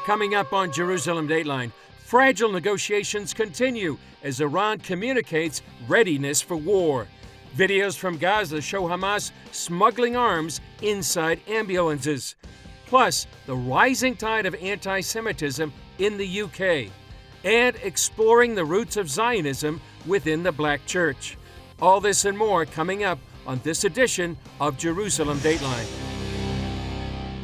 Coming up on Jerusalem Dateline, fragile negotiations continue as Iran communicates readiness for war. Videos from Gaza show Hamas smuggling arms inside ambulances. Plus, the rising tide of anti-Semitism in the UK. And exploring the roots of Zionism within the Black Church. All this and more coming up on this edition of Jerusalem Dateline.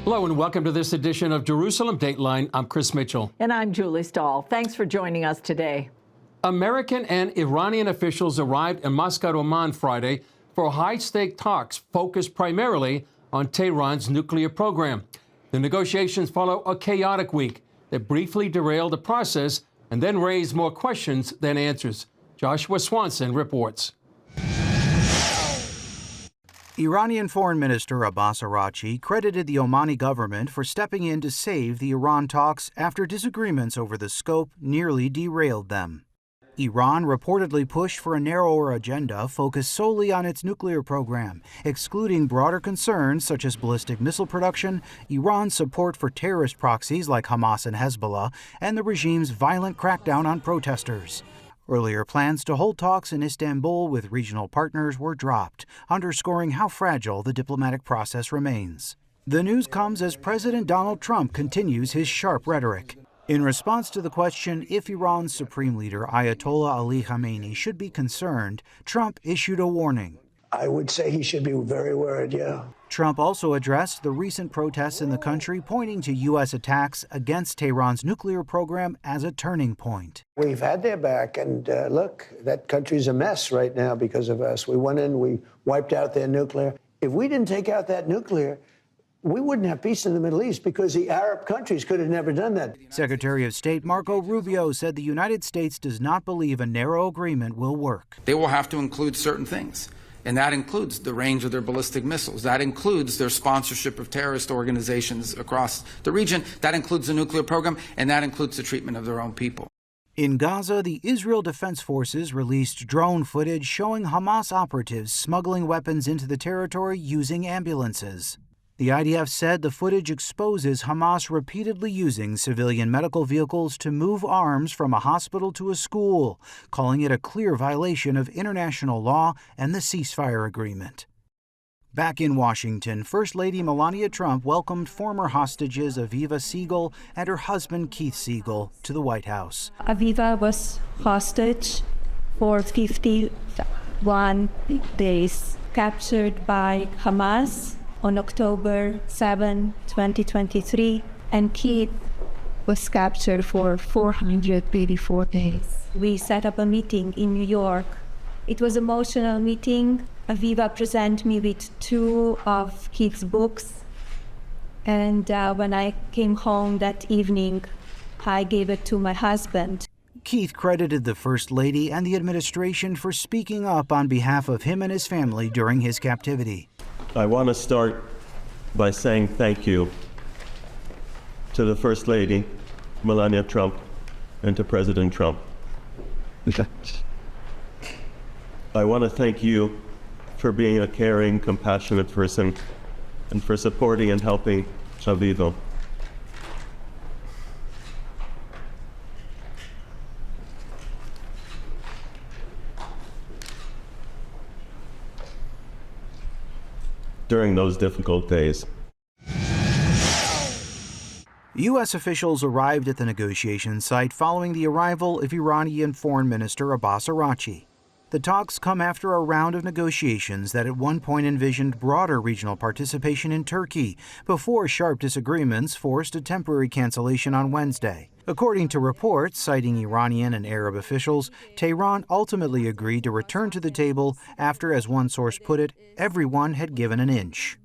Hello and welcome to this edition of Jerusalem Dateline. I'm Chris Mitchell. And I'm Julie Stahl. Thanks for joining us today. American and Iranian officials arrived in Muscat, Oman Friday for high-stake talks focused primarily on Tehran's nuclear program. The negotiations follow a chaotic week that briefly derailed the process and then raised more questions than answers. Joshua Swanson reports. Iranian Foreign Minister Abbas Araghchi credited the Omani government for stepping in to save the Iran talks after disagreements over the scope nearly derailed them. Iran reportedly pushed for a narrower agenda focused solely on its nuclear program, excluding broader concerns such as ballistic missile production, Iran's support for terrorist proxies like Hamas and Hezbollah, and the regime's violent crackdown on protesters. Earlier plans to hold talks in Istanbul with regional partners were dropped, underscoring how fragile the diplomatic process remains. The news comes as President Donald Trump continues his sharp rhetoric. In response to the question if Iran's supreme leader Ayatollah Ali Khamenei should be concerned, Trump issued a warning. I would say he should be very worried, yeah. Trump also addressed the recent protests in the country, pointing to U.S. attacks against Tehran's nuclear program as a turning point. We've had their back, and look, that country's a mess right now because of us. We went in, we wiped out their nuclear. If we didn't take out that nuclear, we wouldn't have peace in the Middle East because the Arab countries could have never done that. Secretary of State Marco Rubio said the United States does not believe a narrow agreement will work. They will have to include certain things. And that includes the range of their ballistic missiles. That includes their sponsorship of terrorist organizations across the region. That includes the nuclear program, and that includes the treatment of their own people. In Gaza, the Israel Defense Forces released drone footage showing Hamas operatives smuggling weapons into the territory using ambulances. The IDF said the footage exposes Hamas repeatedly using civilian medical vehicles to move arms from a hospital to a school, calling it a clear violation of international law and the ceasefire agreement. Back in Washington, First Lady Melania Trump welcomed former hostages Aviva Siegel and her husband Keith Siegel to the White House. Aviva was hostage for 51 days, captured by Hamas on October 7, 2023, and Keith was captured for 484 days. We set up a meeting in New York. It was an emotional meeting. Aviva presented me with 2 of Keith's books, and when I came home that evening, I gave it to my husband. Keith credited the First Lady and the administration for speaking up on behalf of him and his family during his captivity. I want to start by saying thank you to the First Lady, Melania Trump, and to President Trump. I want to thank you for being a caring, compassionate person and for supporting and helping Aviva. During those difficult days. U.S. officials arrived at the negotiation site following the arrival of Iranian Foreign Minister Abbas Araghchi. The talks come after a round of negotiations that at one point envisioned broader regional participation in Turkey, before sharp disagreements forced a temporary cancellation on Wednesday. According to reports citing Iranian and Arab officials, Tehran ultimately agreed to return to the table after, as one source put it, everyone had given an inch.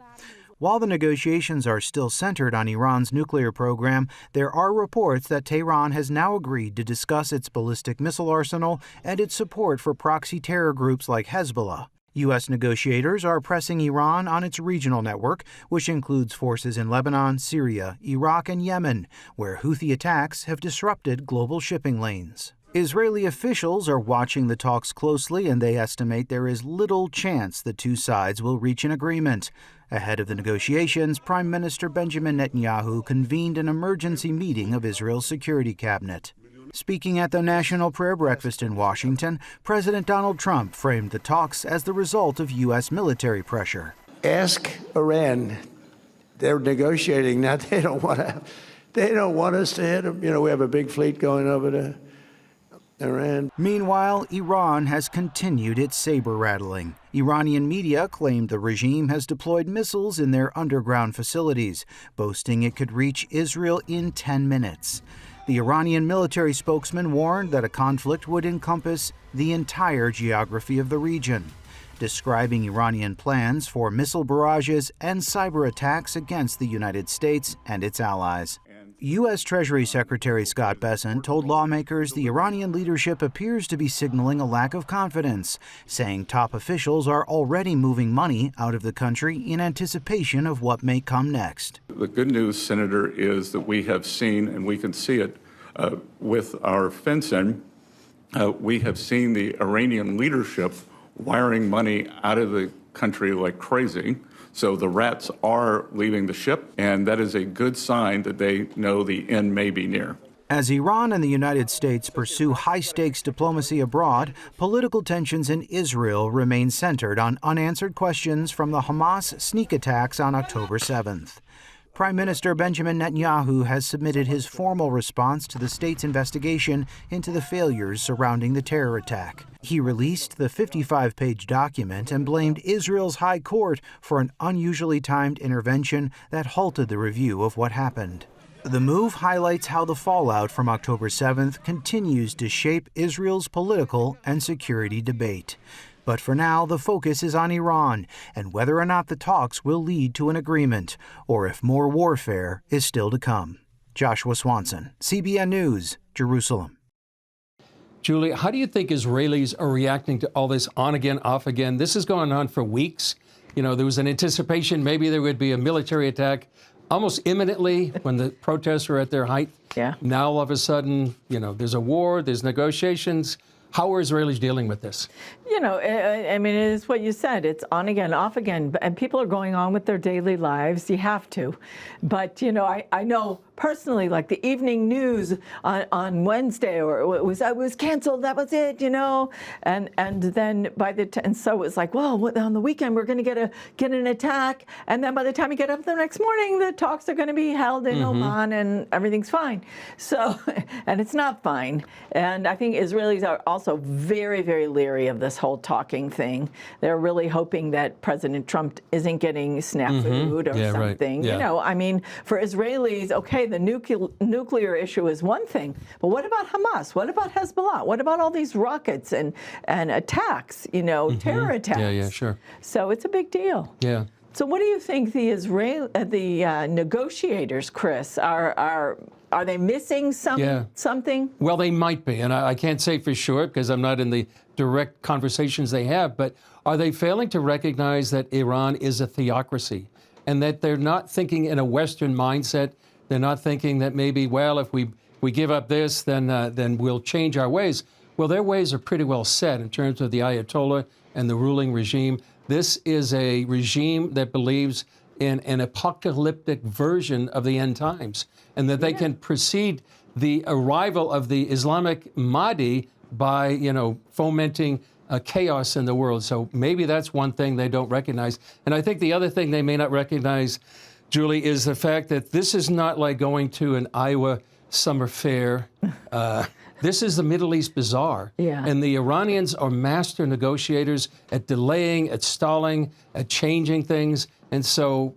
While the negotiations are still centered on Iran's nuclear program, there are reports that Tehran has now agreed to discuss its ballistic missile arsenal and its support for proxy terror groups like Hezbollah. U.S. negotiators are pressing Iran on its regional network, which includes forces in Lebanon, Syria, Iraq, and Yemen, where Houthi attacks have disrupted global shipping lanes. Israeli officials are watching the talks closely, and they estimate there is little chance the two sides will reach an agreement. Ahead of the negotiations, Prime Minister Benjamin Netanyahu convened an emergency meeting of Israel's security cabinet. Speaking at the National Prayer Breakfast in Washington, President Donald Trump framed the talks as the result of U.S. military pressure. Ask Iran. They're negotiating now. They don't want us to hit them. You know, we have a big fleet going over to Iran. Meanwhile, Iran has continued its saber-rattling. Iranian media claimed the regime has deployed missiles in their underground facilities, boasting it could reach Israel in 10 minutes. The Iranian military spokesman warned that a conflict would encompass the entire geography of the region, describing Iranian plans for missile barrages and cyber attacks against the United States and its allies. U.S. Treasury Secretary Scott Bessent told lawmakers the Iranian leadership appears to be signaling a lack of confidence, saying top officials are already moving money out of the country in anticipation of what may come next. The good news, Senator, is that we have seen, and we can see it with our fencing, we have seen the Iranian leadership wiring money out of the country like crazy. So the rats are leaving the ship, and that is a good sign that they know the end may be near. As Iran and the United States pursue high-stakes diplomacy abroad, political tensions in Israel remain centered on unanswered questions from the Hamas sneak attacks on October 7th. Prime Minister Benjamin Netanyahu has submitted his formal response to the state's investigation into the failures surrounding the terror attack. He released the 55-page document and blamed Israel's High Court for an unusually timed intervention that halted the review of what happened. The move highlights how the fallout from October 7th continues to shape Israel's political and security debate. But for now, the focus is on Iran and whether or not the talks will lead to an agreement, or if more warfare is still to come. Joshua Swanson, CBN News, Jerusalem. Julie, how do you think Israelis are reacting to all this on again, off again? This has gone on for weeks. You know, there was an anticipation maybe there would be a military attack almost imminently when the protests were at their height. Yeah. Now, all of a sudden, you know, there's a war, there's negotiations. How are Israelis dealing with this? You know, I mean, it's what you said. It's on again, off again. And people are going on with their daily lives. You have to. But, you know, I know personally, like the evening news on Wednesday, or it was canceled. That was it, you know. And then and so it was like, well, on the weekend we're going to get an attack, and then by the time you get up the next morning, the talks are going to be held in Oman, and everything's fine. So, and it's not fine. And I think Israelis are also very, very leery of this whole talking thing. They're really hoping that President Trump isn't getting snafu'd or something. Right. Yeah. You know, I mean, for Israelis, okay, the nuclear issue is one thing, but what about Hamas? What about Hezbollah? What about all these rockets and attacks, you know, terror attacks? Yeah, sure. So it's a big deal. Yeah. So what do you think the negotiators, Chris, are they missing something? Well, they might be, and I can't say for sure because I'm not in the direct conversations they have, but are they failing to recognize that Iran is a theocracy and that they're not thinking in a Western mindset? They're not thinking that maybe, well, if we give up this, then we'll change our ways. Well, their ways are pretty well set in terms of the Ayatollah and the ruling regime. This is a regime that believes in an apocalyptic version of the end times, and that they can precede the arrival of the Islamic Mahdi by, you know, fomenting chaos in the world. So maybe that's one thing they don't recognize. And I think the other thing they may not recognize, Julie, is the fact that this is not like going to an Iowa summer fair. This is the Middle East Bazaar. Yeah. And the Iranians are master negotiators at delaying, at stalling, at changing things. And so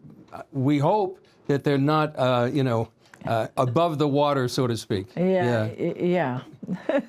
we hope that they're not, above the water, so to speak. Yeah.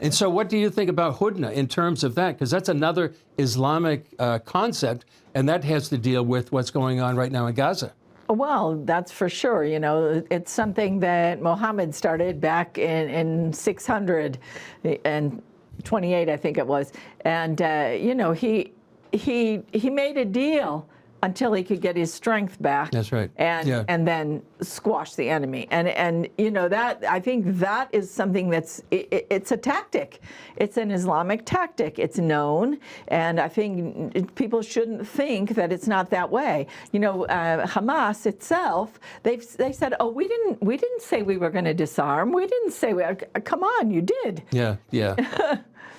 And so what do you think about Hudna in terms of that? Because that's another Islamic concept, and that has to deal with what's going on right now in Gaza. Well, that's for sure. You know, it's something that Mohammed started back in 628, I think it was. And, you know, he made a deal until he could get his strength back. That's right. And then squash the enemy. And you know, that, I think that is something that's, it's a tactic. It's an Islamic tactic. It's known, and I think people shouldn't think that it's not that way. You know, Hamas itself, they said, oh, we didn't say we were going to disarm. We didn't say, come on, you did. Yeah.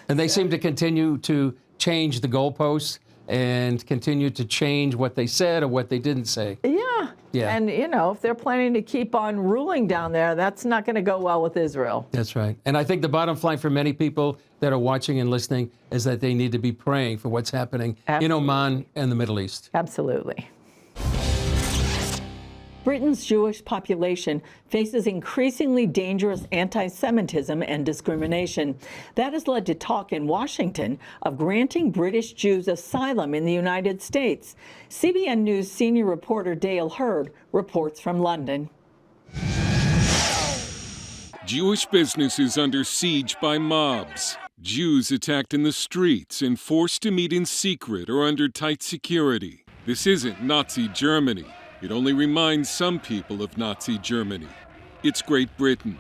And they seem to continue to change the goalposts and continue to change what they said or what they didn't say. Yeah. And, you know, if they're planning to keep on ruling down there, that's not going to go well with Israel. That's right. And I think the bottom line for many people that are watching and listening is that they need to be praying for what's happening in Oman and the Middle East. Absolutely. Britain's Jewish population faces increasingly dangerous anti-Semitism and discrimination. That has led to talk in Washington of granting British Jews asylum in the United States. CBN News senior reporter Dale Hurd reports from London. Jewish businesses under siege by mobs. Jews attacked in the streets and forced to meet in secret or under tight security. This isn't Nazi Germany. It only reminds some people of Nazi Germany. It's Great Britain,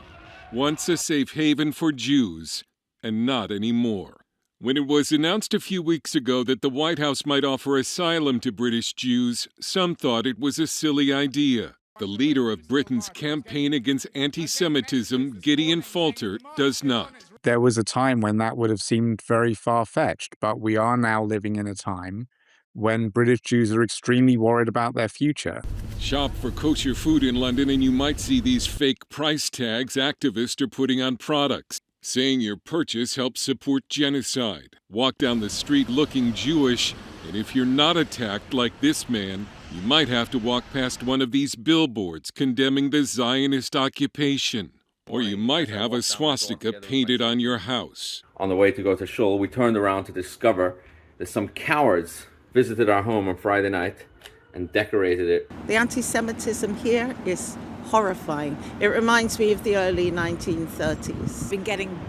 once a safe haven for Jews, and not anymore. When it was announced a few weeks ago that the White House might offer asylum to British Jews, some thought it was a silly idea. The leader of Britain's campaign against anti-Semitism, Gideon Falter, does not. There was a time when that would have seemed very far-fetched, but we are now living in a time when British Jews are extremely worried about their future. Shop for kosher food in London and you might see these fake price tags activists are putting on products, saying your purchase helps support genocide. Walk down the street looking Jewish, and if you're not attacked like this man, you might have to walk past one of these billboards condemning the Zionist occupation. Or you might have a swastika painted on your house. On the way to go to shul, we turned around to discover that some cowards visited our home on Friday night and decorated it. The anti-Semitism here is horrifying. It reminds me of the early 1930s. Been getting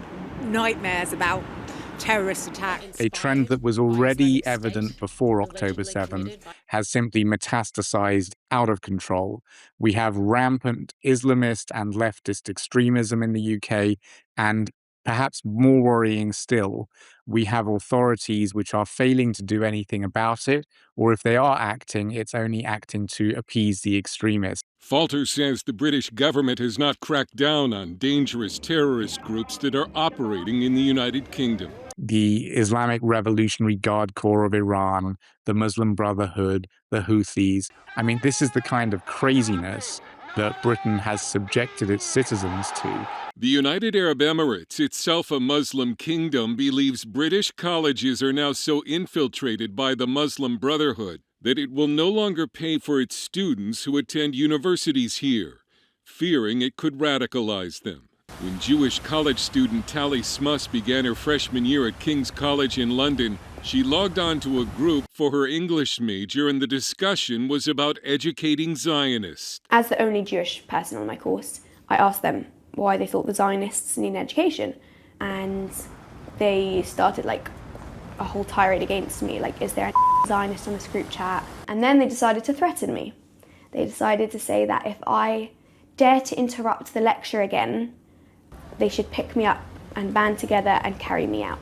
nightmares about terrorist attacks. A trend that was already evident before October 7th has simply metastasized out of control. We have rampant Islamist and leftist extremism in the UK, and perhaps more worrying still, we have authorities which are failing to do anything about it, or if they are acting, it's only acting to appease the extremists. Falter says the British government has not cracked down on dangerous terrorist groups that are operating in the United Kingdom. The Islamic Revolutionary Guard Corps of Iran, the Muslim Brotherhood, the Houthis. I mean, this is the kind of craziness that Britain has subjected its citizens to. The United Arab Emirates, itself a Muslim kingdom, believes British colleges are now so infiltrated by the Muslim Brotherhood that it will no longer pay for its students who attend universities here, fearing it could radicalize them. When Jewish college student Tali Smuss began her freshman year at King's College in London, she logged on to a group for her English major, and the discussion was about educating Zionists. As the only Jewish person on my course, I asked them why they thought the Zionists need education, and they started like a whole tirade against me, like, is there a Zionist on this group chat? And then they decided to threaten me. They decided to say that if I dare to interrupt the lecture again, they should pick me up and band together and carry me out.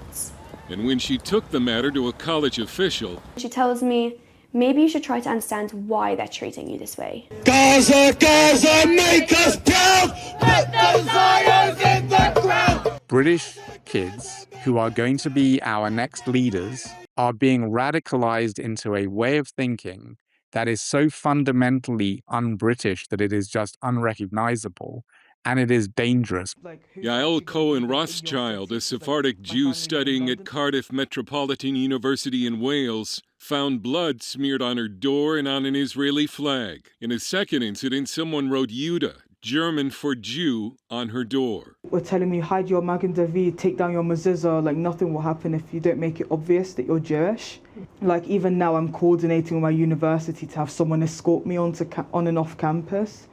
And when she took the matter to a college official, she tells me, maybe you should try to understand why they're treating you this way. Gaza, Gaza, make us proud! Put those lions in the ground! British kids who are going to be our next leaders are being radicalized into a way of thinking that is so fundamentally un-British that it is just unrecognizable. And it is dangerous. Yael Cohen Rothschild, a Sephardic Jew studying at Cardiff Metropolitan University in Wales, found blood smeared on her door and on an Israeli flag. In a second incident, someone wrote Yuda, German for Jew, on her door. We're telling me, hide your Magen David, take down your mezuzah, like nothing will happen if you don't make it obvious that you're Jewish. Like even now I'm coordinating with my university to have someone escort me on and off campus,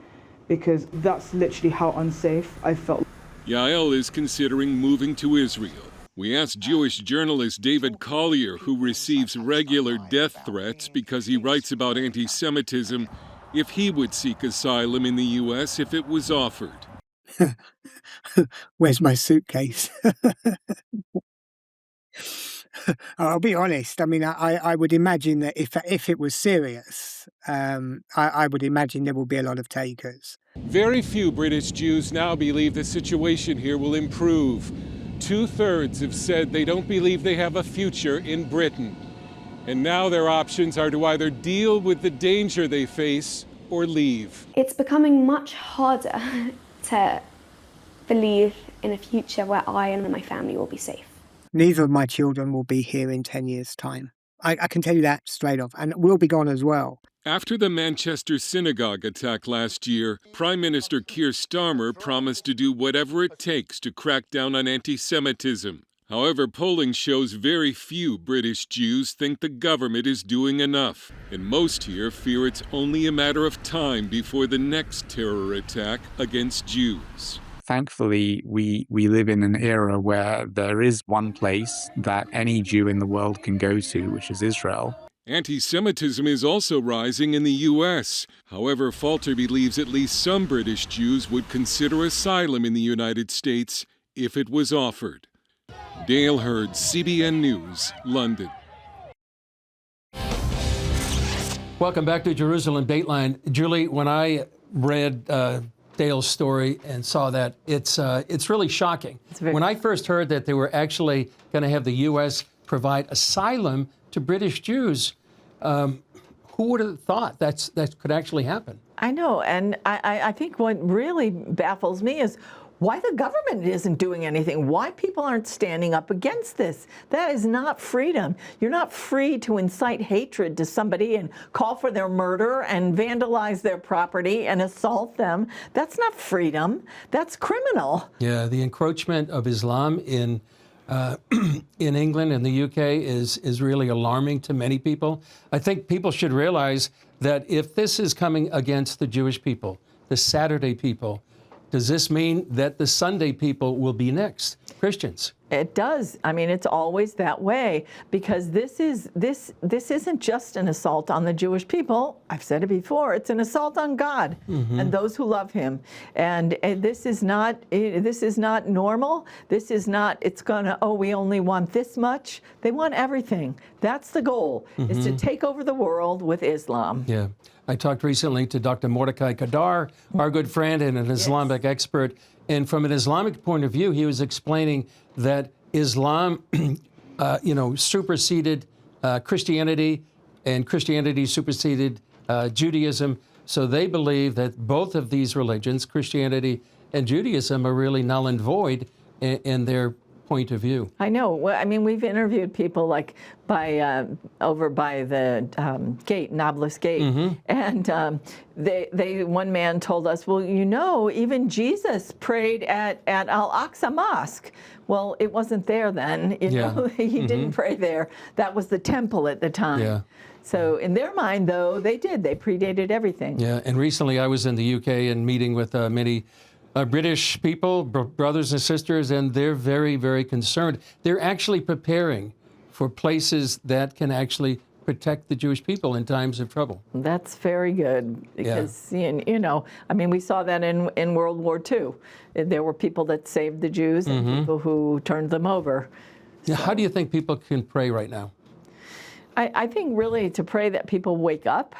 because that's literally how unsafe I felt. Yael is considering moving to Israel. We asked Jewish journalist David Collier, who receives regular death threats because he writes about anti-Semitism, if he would seek asylum in the U.S. if it was offered. Where's my suitcase? I'll be honest. I mean, I would imagine that if it was serious, I would imagine there will be a lot of takers. Very few British Jews now believe the situation here will improve. 2/3 have said they don't believe they have a future in Britain. And now their options are to either deal with the danger they face or leave. It's becoming much harder to believe in a future where I and my family will be safe. Neither of my children will be here in 10 years' time. I can tell you that straight off, and we'll be gone as well. After the Manchester synagogue attack last year, Prime Minister Keir Starmer promised to do whatever it takes to crack down on anti-Semitism. However, polling shows very few British Jews think the government is doing enough, and most here fear it's only a matter of time before the next terror attack against Jews. Thankfully, we live in an era where there is one place that any Jew in the world can go to, which is Israel. Anti-Semitism is also rising in the U.S. However, Falter believes at least some British Jews would consider asylum in the United States if it was offered. Dale Hurd, CBN News, London. Welcome back to Jerusalem Dateline. Julie, when I read Dale's story and saw that, it's really shocking. When I first heard that they were actually going to have the U.S. provide asylum to British Jews, who would have thought that could actually happen? I know, and I think what really baffles me is why the government isn't doing anything, why people aren't standing up against this. That is not freedom. You're not free to incite hatred to somebody and call for their murder and vandalize their property and assault them. That's not freedom. That's criminal. Yeah, the encroachment of Islam in England and the UK is really alarming to many people. I think people should realize that if this is coming against the Jewish people, the Saturday people, does this mean that the Sunday people will be next? Christians. It does. I mean, it's always that way because this isn't just an assault on the Jewish people. I've said it before. It's an assault on God and those who love Him. And this is not normal. This is not. It's gonna. Oh, we only want this much. They want everything. That's the goal. Is to take over the world with Islam. Yeah. I talked recently to Dr. Mordecai Kadar, our good friend and an Islamic expert. And from an Islamic point of view, he was explaining that Islam, superseded Christianity, and Christianity superseded Judaism. So they believe that both of these religions, Christianity and Judaism, are really null and void in their point of view. I know. Well, I mean, we've interviewed people like over by the gate, Nablus Gate, and one man told us, well, even Jesus prayed at Al-Aqsa Mosque. Well, it wasn't there then. He didn't pray there. That was the temple at the time. Yeah. So in their mind, though, they did. They predated everything. Yeah. And recently, I was in the UK and meeting with many British people, brothers and sisters, and they're very, very concerned. They're actually preparing for places that can actually protect the Jewish people in times of trouble. That's very good because, we saw that in World War II. There were people that saved the Jews and people who turned them over. Yeah, so, how do you think people can pray right now? I think really to pray that people wake up,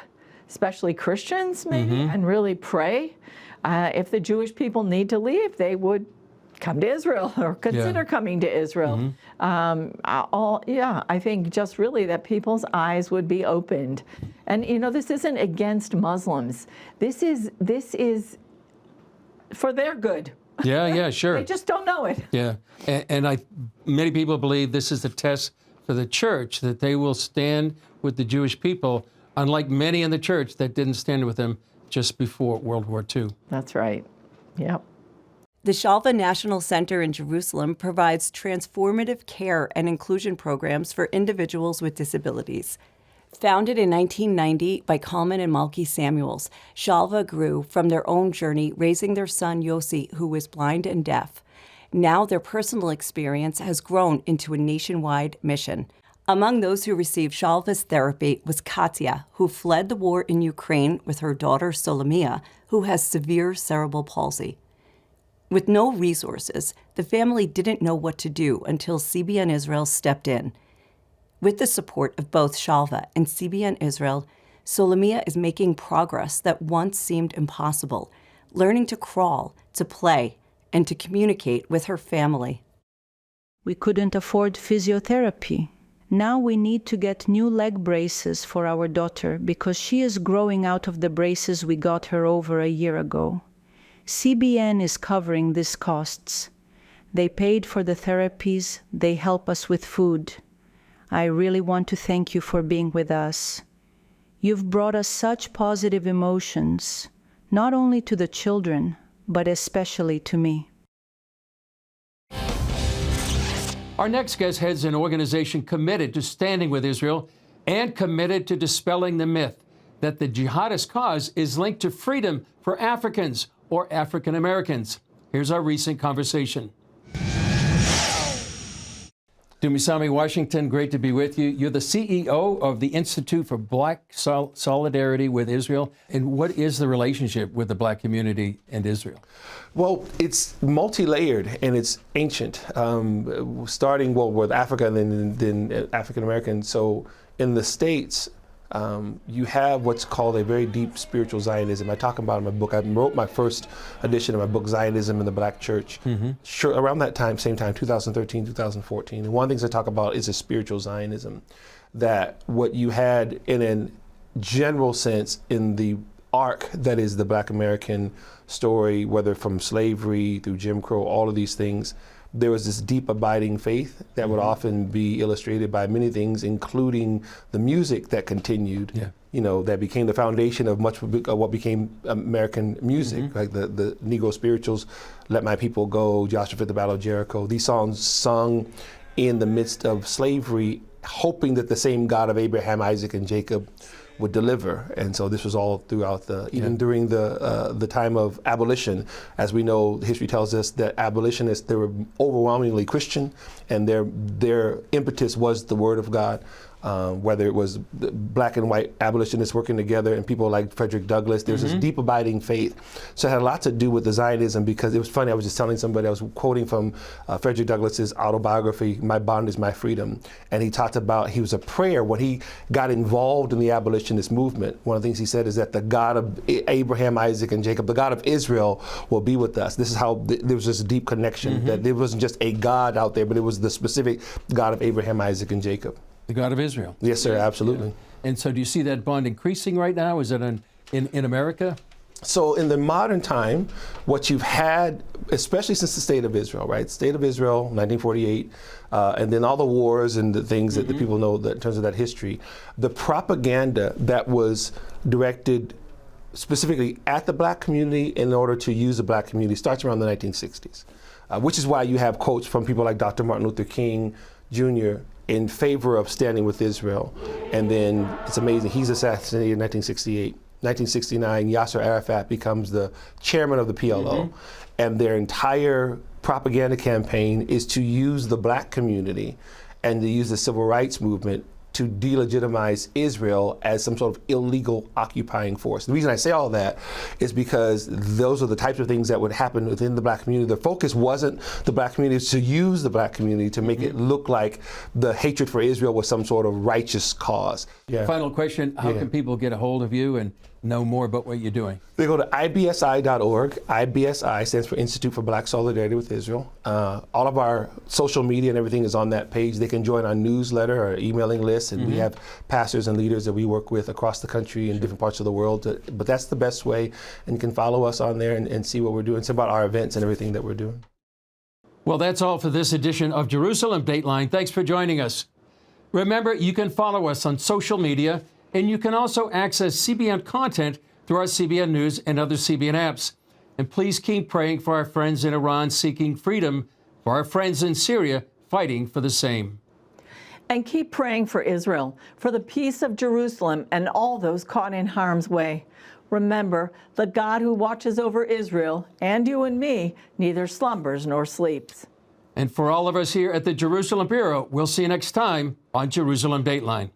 especially Christians maybe, and really pray. If the Jewish people need to leave, they would come to Israel or consider coming to Israel. I think just really that people's eyes would be opened. And, this isn't against Muslims. This is for their good. Yeah, sure. They just don't know it. Yeah, and many people believe this is a test for the church, that they will stand with the Jewish people, unlike many in the church that didn't stand with them just before World War II. That's right. Yep. The Shalva National Center in Jerusalem provides transformative care and inclusion programs for individuals with disabilities. Founded in 1990 by Kalman and Malki Samuels, Shalva grew from their own journey raising their son Yossi, who was blind and deaf. Now their personal experience has grown into a nationwide mission. Among those who received Shalva's therapy was Katya, who fled the war in Ukraine with her daughter Solomia, who has severe cerebral palsy. With no resources, the family didn't know what to do until CBN Israel stepped in. With the support of both Shalva and CBN Israel, Solomia is making progress that once seemed impossible, learning to crawl, to play, and to communicate with her family. We couldn't afford physiotherapy. Now we need to get new leg braces for our daughter because she is growing out of the braces we got her over a year ago. CBN is covering these costs. They paid for the therapies, they help us with food. I really want to thank you for being with us. You've brought us such positive emotions, not only to the children, but especially to me. Our next guest heads an organization committed to standing with Israel and committed to dispelling the myth that the jihadist cause is linked to freedom for Africans or African Americans. Here's our recent conversation. Dumisami Washington, great to be with you. You're the CEO of the Institute for Black Solidarity with Israel. And what is the relationship with the Black community and Israel? Well, it's multi-layered and it's ancient, starting with Africa and then African American. So in the States, you have what's called a very deep spiritual Zionism. I talk about it in my book. I wrote my first edition of my book, Zionism in the Black Church, around that time, same time, 2013, 2014. And one of the things I talk about is a spiritual Zionism, that what you had in a general sense in the arc that is the Black American story, whether from slavery through Jim Crow, all of these things, there was this deep abiding faith that would often be illustrated by many things, including the music that continued, that became the foundation of much of what became American music, like the Negro spirituals, Let My People Go, Joshua Fit the Battle of Jericho. These songs sung in the midst of slavery, hoping that the same God of Abraham, Isaac, and Jacob would deliver. And so this was all throughout even during the time of abolition. As we know, history tells us that abolitionists, they were overwhelmingly Christian, and their impetus was the Word of God. Whether it was black and white abolitionists working together and people like Frederick Douglass, there's this deep abiding faith. So it had a lot to do with the Zionism, because it was funny, I was just telling somebody, I was quoting from Frederick Douglass's autobiography, My Bond is My Freedom. And he talked about, he was a prayer when he got involved in the abolitionist movement. One of the things he said is that the God of Abraham, Isaac, and Jacob, the God of Israel will be with us. This is how there was this deep connection, that there wasn't just a God out there, but it was the specific God of Abraham, Isaac, and Jacob. The God of Israel. Yes, sir, absolutely. Yeah. And so do you see that bond increasing right now? Is it in America? So in the modern time, what you've had, especially since the State of Israel, right? State of Israel, 1948, and then all the wars and the things that the people know that in terms of that history, the propaganda that was directed specifically at the black community in order to use the black community starts around the 1960s, which is why you have quotes from people like Dr. Martin Luther King Jr. in favor of standing with Israel. And then it's amazing, he's assassinated in 1968. 1969, Yasser Arafat becomes the chairman of the PLO. And their entire propaganda campaign is to use the black community and to use the civil rights movement to delegitimize Israel as some sort of illegal occupying force. The reason I say all that is because those are the types of things that would happen within the black community. The focus wasn't the black community, it's to use the black community to make it look like the hatred for Israel was some sort of righteous cause. Final question, how can people get a hold of you and know more about what you're doing? They go to ibsi.org. IBSI stands for Institute for Black Solidarity with Israel. All of our social media and everything is on that page. They can join our newsletter, our emailing list, and we have pastors and leaders that we work with across the country in different parts of the world. But that's the best way, and you can follow us on there and see what we're doing. It's about our events and everything that we're doing. Well, that's all for this edition of Jerusalem Dateline. Thanks for joining us. Remember, you can follow us on social media, and you can also access CBN content through our CBN News and other CBN apps. And please keep praying for our friends in Iran seeking freedom, for our friends in Syria fighting for the same. And keep praying for Israel, for the peace of Jerusalem and all those caught in harm's way. remember, the God who watches over Israel and you and me neither slumbers nor sleeps. And for all of us here at the Jerusalem Bureau, we'll see you next time on Jerusalem Dateline.